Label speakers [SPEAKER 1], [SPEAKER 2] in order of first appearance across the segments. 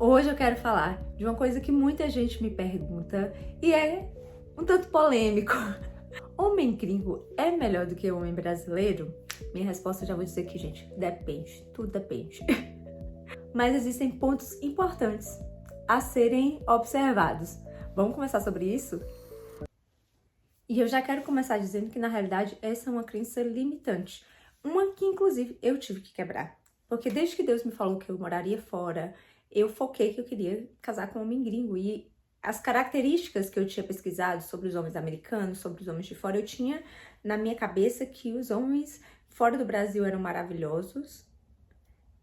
[SPEAKER 1] Hoje eu quero falar de uma coisa que muita gente me pergunta e é um tanto polêmico. Homem gringo é melhor do que o homem brasileiro? Minha resposta já vou dizer aqui, gente, depende, tudo depende. Mas existem pontos importantes a serem observados. Vamos conversar sobre isso? E eu já quero começar dizendo que, na realidade, essa é uma crença limitante. Uma que, inclusive, eu tive que quebrar. Porque desde que Deus me falou que eu moraria fora, eu foquei que eu queria casar com um homem gringo. E as características que eu tinha pesquisado sobre os homens americanos, sobre os homens de fora, eu tinha na minha cabeça que os homens fora do Brasil eram maravilhosos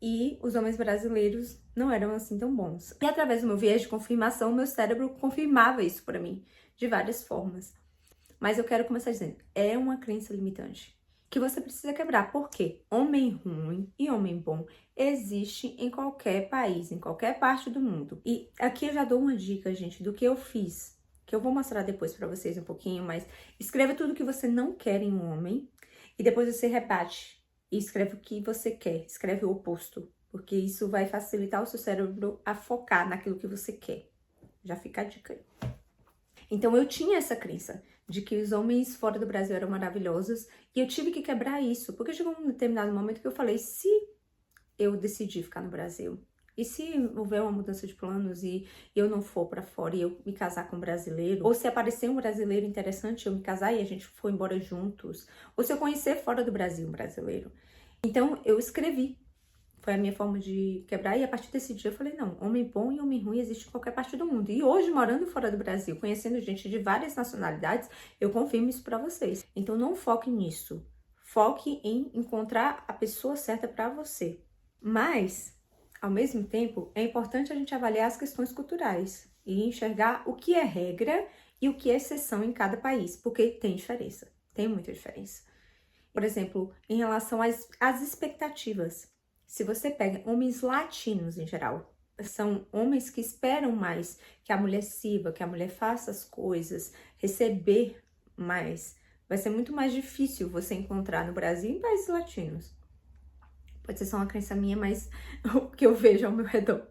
[SPEAKER 1] e os homens brasileiros não eram assim tão bons. E através do meu viés de confirmação, meu cérebro confirmava isso para mim, de várias formas. Mas eu quero começar dizendo, é uma crença limitante que você precisa quebrar. Por quê? Homem ruim e homem bom existe em qualquer país, em qualquer parte do mundo. E aqui eu já dou uma dica, gente, do que eu fiz, que eu vou mostrar depois pra vocês um pouquinho, mas escreva tudo que você não quer em um homem e depois você rebate e escreve o que você quer, escreve o oposto, porque isso vai facilitar o seu cérebro a focar naquilo que você quer. Já fica a dica aí. Então eu tinha essa crença de que os homens fora do Brasil eram maravilhosos e eu tive que quebrar isso, porque chegou um determinado momento que eu falei, se eu decidir ficar no Brasil, e se houver uma mudança de planos e eu não for pra fora e eu me casar com um brasileiro, ou se aparecer um brasileiro interessante eu me casar e a gente for embora juntos, ou se eu conhecer fora do Brasil um brasileiro. Então eu escrevi. Foi a minha forma de quebrar e a partir desse dia eu falei, não, homem bom e homem ruim existe em qualquer parte do mundo. E hoje, morando fora do Brasil, conhecendo gente de várias nacionalidades, eu confirmo isso pra vocês. Então não foque nisso. Foque em encontrar a pessoa certa pra você. Mas, ao mesmo tempo, é importante a gente avaliar as questões culturais e enxergar o que é regra e o que é exceção em cada país, porque tem diferença, tem muita diferença. Por exemplo, em relação às expectativas. Se você pega homens latinos em geral, são homens que esperam mais que a mulher sirva, que a mulher faça as coisas, receber mais. Vai ser muito mais difícil você encontrar no Brasil e em países latinos. Pode ser só uma crença minha, mas o que eu vejo ao meu redor.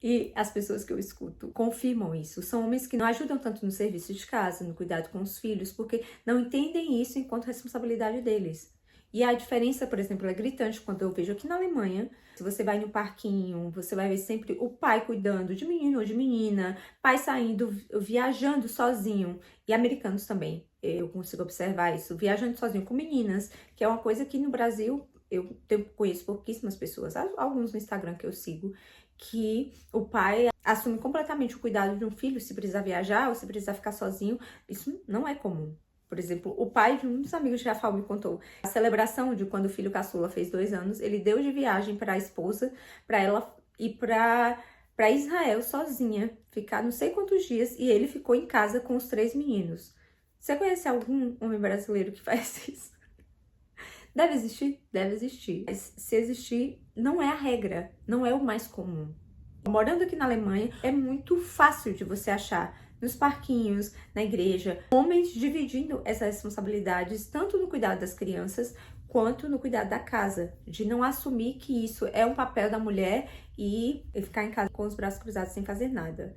[SPEAKER 1] E as pessoas que eu escuto confirmam isso. São homens que não ajudam tanto no serviço de casa, no cuidado com os filhos, porque não entendem isso enquanto responsabilidade deles. E a diferença, por exemplo, é gritante quando eu vejo aqui na Alemanha. Se você vai no parquinho, você vai ver sempre o pai cuidando de menino ou de menina, pai saindo, viajando sozinho. E americanos também, eu consigo observar isso, viajando sozinho com meninas, que é uma coisa que no Brasil eu conheço pouquíssimas pessoas, alguns no Instagram que eu sigo, que o pai assume completamente o cuidado de um filho se precisar viajar ou se precisar ficar sozinho. Isso não é comum. Por exemplo, o pai de um dos amigos de Rafael me contou a celebração de quando o filho caçula fez 2 anos, ele deu de viagem para a esposa, para ela ir para Israel sozinha, ficar não sei quantos dias, e ele ficou em casa com os 3 meninos. Você conhece algum homem brasileiro que faz isso? Deve existir? Deve existir. Mas se existir, não é a regra, não é o mais comum. Morando aqui na Alemanha, é muito fácil de você achar nos parquinhos, na igreja, homens dividindo essas responsabilidades, tanto no cuidado das crianças, quanto no cuidado da casa. De não assumir que isso é um papel da mulher e ficar em casa com os braços cruzados sem fazer nada.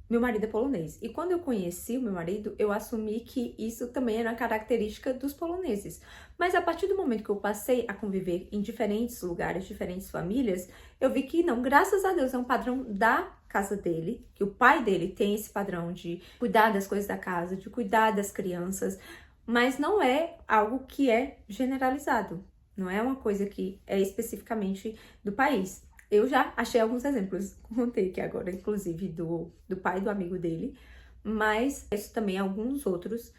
[SPEAKER 1] Meu marido é polonês. E quando eu conheci o meu marido, eu assumi que isso também era uma característica dos poloneses. Mas a partir do momento que eu passei a conviver em diferentes lugares, diferentes famílias, eu vi que não, graças a Deus, é um padrão da casa dele, que o pai dele tem esse padrão de cuidar das coisas da casa, de cuidar das crianças, mas não é algo que é generalizado. Não é uma coisa que é especificamente do país. Eu já achei alguns exemplos, contei aqui agora, inclusive do pai do amigo dele, mas isso também alguns outros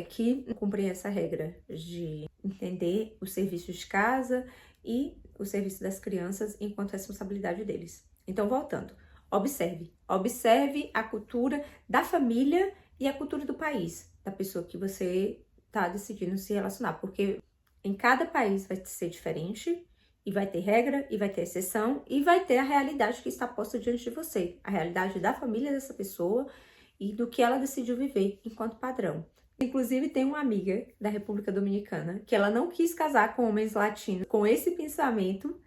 [SPEAKER 1] que cumprem essa regra de entender o serviço de casa e o serviço das crianças enquanto responsabilidade deles. Então, voltando, observe a cultura da família e a cultura do país, da pessoa que você está decidindo se relacionar, porque em cada país vai ser diferente. E vai ter regra, e vai ter exceção, e vai ter a realidade que está posta diante de você. A realidade da família dessa pessoa e do que ela decidiu viver enquanto padrão. Inclusive, tem uma amiga da República Dominicana que ela não quis casar com homens latinos com esse pensamento,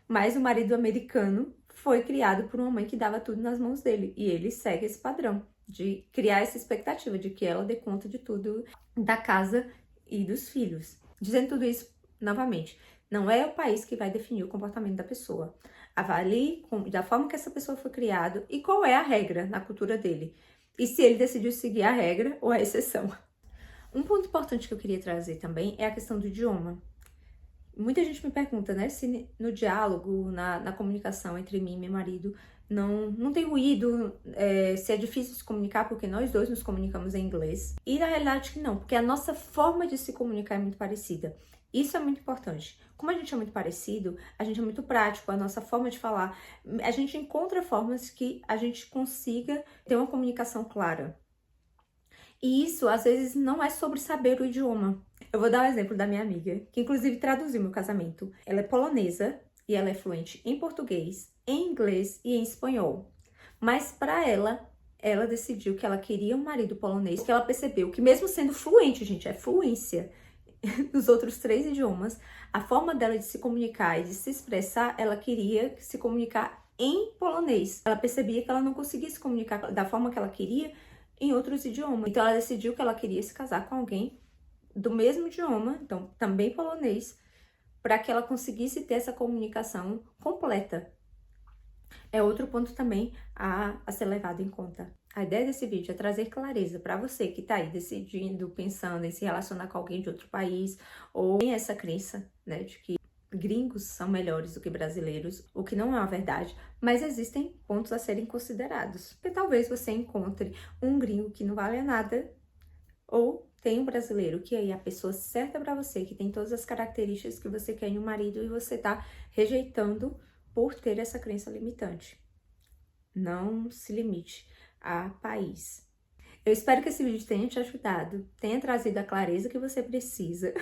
[SPEAKER 1] mas o marido americano foi criado por uma mãe que dava tudo nas mãos dele. E ele segue esse padrão de criar essa expectativa de que ela dê conta de tudo da casa e dos filhos. Dizendo tudo isso, novamente, não é o país que vai definir o comportamento da pessoa. Avalie da forma que essa pessoa foi criada e qual é a regra na cultura dele. E se ele decidiu seguir a regra ou a exceção. Um ponto importante que eu queria trazer também é a questão do idioma. Muita gente me pergunta, né, se no diálogo, na comunicação entre mim e meu marido, não tem ruído, se é difícil se comunicar, porque nós dois nos comunicamos em inglês. E na realidade que não, porque a nossa forma de se comunicar é muito parecida. Isso é muito importante. Como a gente é muito parecido, a gente é muito prático, a nossa forma de falar, a gente encontra formas que a gente consiga ter uma comunicação clara. E isso, às vezes, não é sobre saber o idioma. Eu vou dar um exemplo da minha amiga, que inclusive traduziu meu casamento. Ela é polonesa e ela é fluente em português, em inglês e em espanhol. Mas para ela decidiu que ela queria um marido polonês, que ela percebeu que mesmo sendo fluente, gente, é fluência nos outros 3 idiomas, a forma dela de se comunicar e de se expressar, ela queria se comunicar em polonês. Ela percebia que ela não conseguia se comunicar da forma que ela queria em outros idiomas. Então ela decidiu que ela queria se casar com alguém do mesmo idioma, então também polonês, para que ela conseguisse ter essa comunicação completa. É outro ponto também a ser levado em conta. A ideia desse vídeo é trazer clareza para você que está aí decidindo, pensando em se relacionar com alguém de outro país, ou tem essa crença, né, de que gringos são melhores do que brasileiros, o que não é uma verdade, mas existem pontos a serem considerados. Porque talvez você encontre um gringo que não vale nada, ou tem um brasileiro que é a pessoa certa para você, que tem todas as características que você quer em um marido e você tá rejeitando por ter essa crença limitante. Não se limite a país. Eu espero que esse vídeo tenha te ajudado, tenha trazido a clareza que você precisa.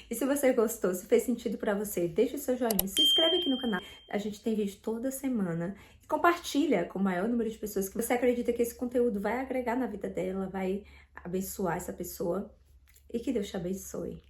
[SPEAKER 1] E se você gostou, se fez sentido pra você, deixa o seu joinha, se inscreve aqui no canal. A gente tem vídeo toda semana. E compartilha com o maior número de pessoas que você acredita que esse conteúdo vai agregar na vida dela, vai abençoar essa pessoa. E que Deus te abençoe.